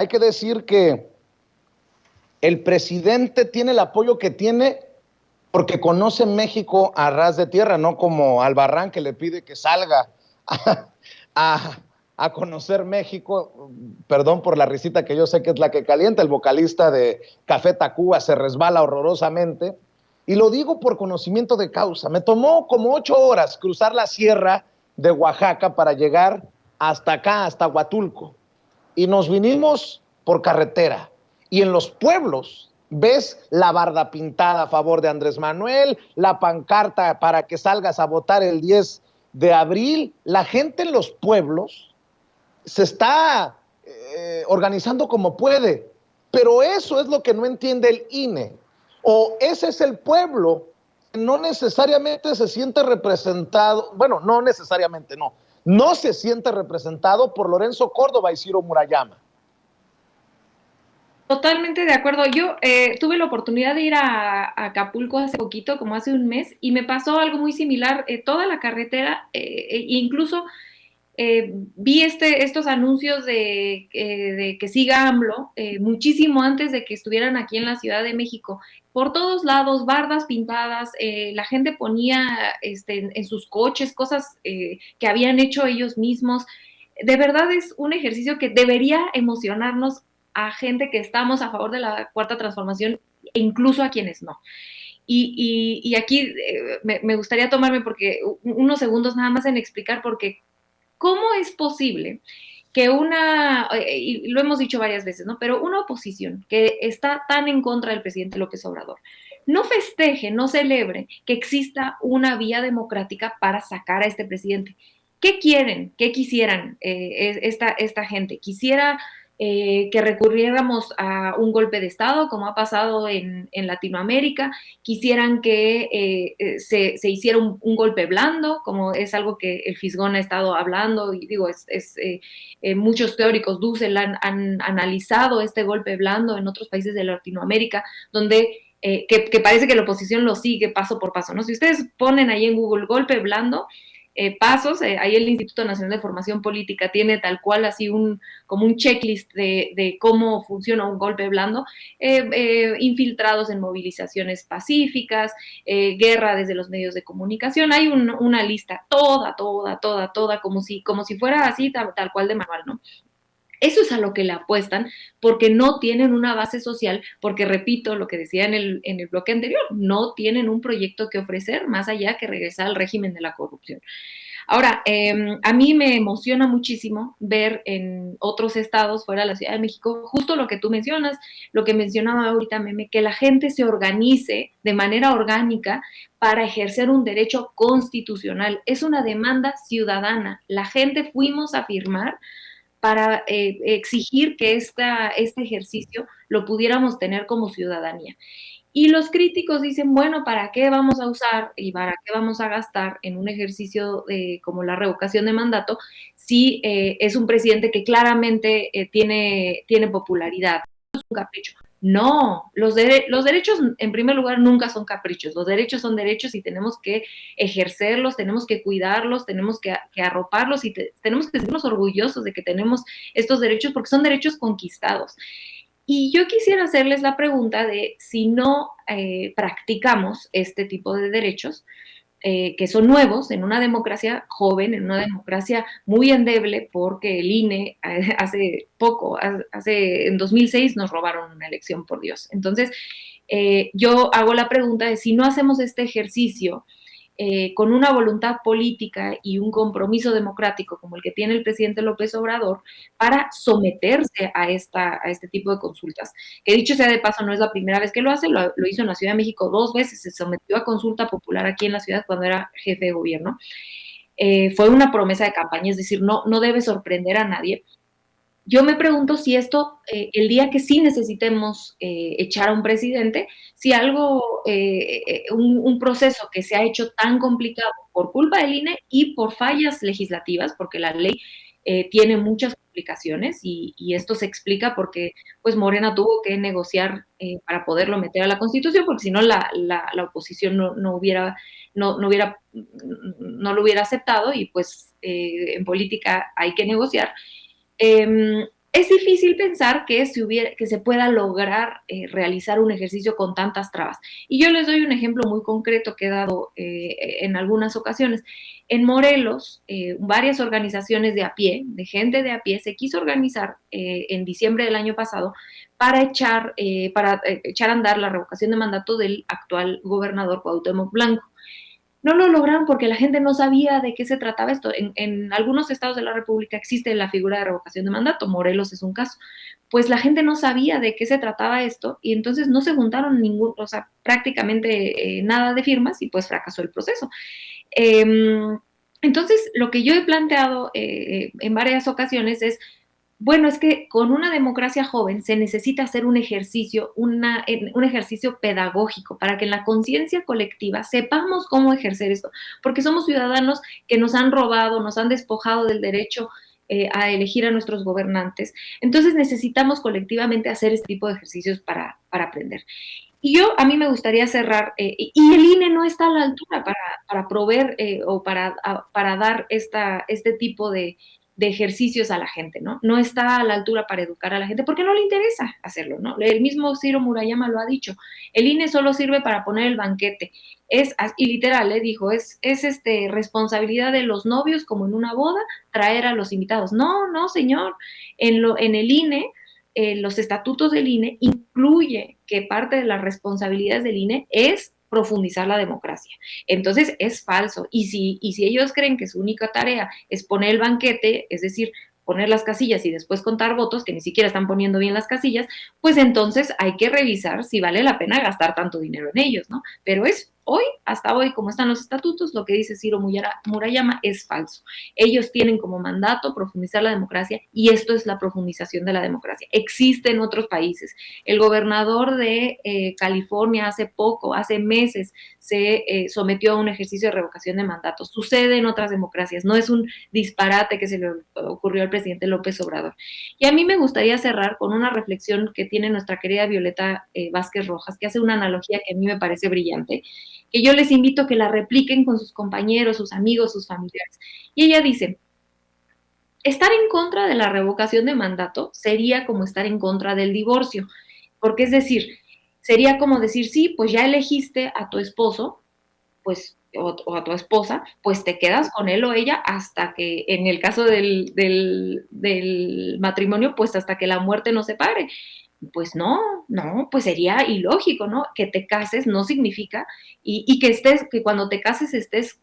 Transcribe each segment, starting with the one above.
hay que decir que el presidente tiene el apoyo que tiene porque conoce México a ras de tierra, no como Albarrán, que le pide que salga a, a, a conocer México. Perdón por la risita, que yo sé que es la que calienta. El vocalista de Café Tacuba se resbala horrorosamente. Y lo digo por conocimiento de causa. Me tomó como 8 horas cruzar la sierra de Oaxaca para llegar hasta acá, hasta Huatulco. Y nos vinimos por carretera. Y en los pueblos ves la barda pintada a favor de Andrés Manuel, la pancarta para que salgas a votar el 10 de abril. La gente en los pueblos se está organizando como puede, pero eso es lo que no entiende el INE. O ese es el pueblo que no necesariamente se siente representado, bueno, no necesariamente, no se siente representado por Lorenzo Córdoba y Ciro Murayama. Totalmente de acuerdo. Yo tuve la oportunidad de ir a Acapulco hace poquito, como hace un mes, y me pasó algo muy similar. Toda la carretera, incluso vi estos anuncios de que siga AMLO, muchísimo antes de que estuvieran aquí en la Ciudad de México. Por todos lados, bardas pintadas, la gente ponía en sus coches cosas que habían hecho ellos mismos. De verdad es un ejercicio que debería emocionarnos a gente que estamos a favor de la cuarta transformación e incluso a quienes no. Y aquí me gustaría tomarme porque unos segundos nada más en explicar porque ¿cómo es posible que y lo hemos dicho varias veces, ¿no? Pero una oposición que está tan en contra del presidente López Obrador, no festeje, no celebre que exista una vía democrática para sacar a este presidente? ¿Qué quieren? ¿Qué quisieran esta gente? ¿Quisiera que recurriéramos a un golpe de Estado, como ha pasado en Latinoamérica? ¿Quisieran que se hiciera un golpe blando, como es algo que el Fisgón ha estado hablando? Y digo, muchos teóricos Dussel han analizado este golpe blando en otros países de Latinoamérica, donde que parece que la oposición lo sigue paso por paso, ¿no? Si ustedes ponen ahí en Google golpe blando, pasos, ahí el Instituto Nacional de Formación Política tiene tal cual así como un checklist de cómo funciona un golpe blando, infiltrados en movilizaciones pacíficas, guerra desde los medios de comunicación, hay una lista toda, como si fuera así tal cual de manual, ¿no? Eso es a lo que le apuestan porque no tienen una base social, porque repito lo que decía en el bloque anterior, no tienen un proyecto que ofrecer más allá que regresar al régimen de la corrupción. Ahora, a mí me emociona muchísimo ver en otros estados fuera de la Ciudad de México justo lo que tú mencionas, lo que mencionaba ahorita Meme, que la gente se organice de manera orgánica para ejercer un derecho constitucional. Es una demanda ciudadana. La gente fuimos a firmar para exigir que este ejercicio lo pudiéramos tener como ciudadanía. Y los críticos dicen, bueno, ¿para qué vamos a usar y para qué vamos a gastar en un ejercicio como la revocación de mandato si es un presidente que claramente tiene popularidad? Es un capricho. No, los derechos en primer lugar nunca son caprichos, los derechos son derechos y tenemos que ejercerlos, tenemos que cuidarlos, tenemos que arroparlos y tenemos que sentirnos orgullosos de que tenemos estos derechos porque son derechos conquistados. Y yo quisiera hacerles la pregunta de si no practicamos este tipo de derechos, que son nuevos en una democracia joven, en una democracia muy endeble, porque el INE hace poco, en 2006 nos robaron una elección, por Dios. Entonces, yo hago la pregunta de si no hacemos este ejercicio con una voluntad política y un compromiso democrático como el que tiene el presidente López Obrador para someterse a este tipo de consultas. Que dicho sea de paso, no es la primera vez que lo hace, lo hizo en la Ciudad de México 2 veces, se sometió a consulta popular aquí en la ciudad cuando era jefe de gobierno. Fue una promesa de campaña, es decir, no debe sorprender a nadie. Yo me pregunto si esto, el día que sí necesitemos echar a un presidente, si un proceso que se ha hecho tan complicado por culpa del INE y por fallas legislativas, porque la ley tiene muchas complicaciones y esto se explica porque pues Morena tuvo que negociar para poderlo meter a la Constitución, porque si no la oposición no lo hubiera aceptado y pues en política hay que negociar. es difícil pensar que se pueda lograr realizar un ejercicio con tantas trabas. Y yo les doy un ejemplo muy concreto que he dado en algunas ocasiones. En Morelos, varias organizaciones de a pie, de gente de a pie, se quiso organizar en diciembre del año pasado para echar a andar la revocación de mandato del actual gobernador Cuauhtémoc Blanco. No lo lograron porque la gente no sabía de qué se trataba esto. En algunos estados de la República existe la figura de revocación de mandato, Morelos es un caso. Pues la gente no sabía de qué se trataba esto y entonces no se juntaron prácticamente nada de firmas y pues fracasó el proceso. Entonces, lo que yo he planteado en varias ocasiones es, bueno, es que con una democracia joven se necesita hacer un ejercicio, un ejercicio pedagógico para que en la conciencia colectiva sepamos cómo ejercer esto, porque somos ciudadanos que nos han robado, nos han despojado del derecho a elegir a nuestros gobernantes. Entonces necesitamos colectivamente hacer este tipo de ejercicios para aprender. Y a mí me gustaría cerrar, y el INE no está a la altura para proveer o para dar este tipo de ejercicios a la gente, ¿no? No está a la altura para educar a la gente porque no le interesa hacerlo, ¿no? El mismo Ciro Murayama lo ha dicho, el INE solo sirve para poner el banquete, y literal, dijo, es responsabilidad de los novios como en una boda traer a los invitados. No, no, señor, en el INE los estatutos del INE incluye que parte de las responsabilidades del INE es profundizar la democracia. Entonces es falso. Y si ellos creen que su única tarea es poner el banquete, es decir, poner las casillas y después contar votos, que ni siquiera están poniendo bien las casillas, pues entonces hay que revisar si vale la pena gastar tanto dinero en ellos, ¿no? Pero hasta hoy, como están los estatutos, lo que dice Ciro Murayama es falso. Ellos tienen como mandato profundizar la democracia y esto es la profundización de la democracia. Existe en otros países. El gobernador de California hace meses, se sometió a un ejercicio de revocación de mandato. Sucede en otras democracias, no es un disparate que se le ocurrió al presidente López Obrador. Y a mí me gustaría cerrar con una reflexión que tiene nuestra querida Violeta Vázquez Rojas, que hace una analogía que a mí me parece brillante, que yo les invito a que la repliquen con sus compañeros, sus amigos, sus familiares. Y ella dice, estar en contra de la revocación de mandato sería como estar en contra del divorcio, porque es decir, sería como decir, sí, pues ya elegiste a tu esposo, pues o a tu esposa, pues te quedas con él o ella hasta que, en el caso del matrimonio, pues hasta que la muerte nos separe. Pues no, pues sería ilógico, ¿no? Que te cases no significa, y que cuando te cases estés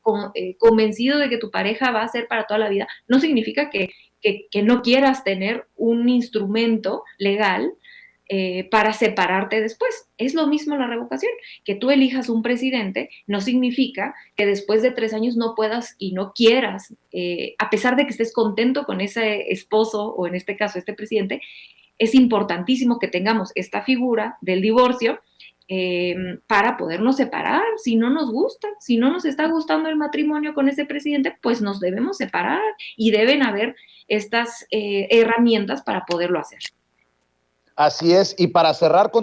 convencido de que tu pareja va a ser para toda la vida, no significa que no quieras tener un instrumento legal para separarte después. Es lo mismo la revocación. Que tú elijas un presidente no significa que después de 3 años no puedas y no quieras, a pesar de que estés contento con ese esposo o en este caso este presidente, es importantísimo que tengamos esta figura del divorcio para podernos separar. Si no nos gusta, si no nos está gustando el matrimonio con ese presidente, pues nos debemos separar y deben haber estas herramientas para poderlo hacer. Así es, y para cerrar con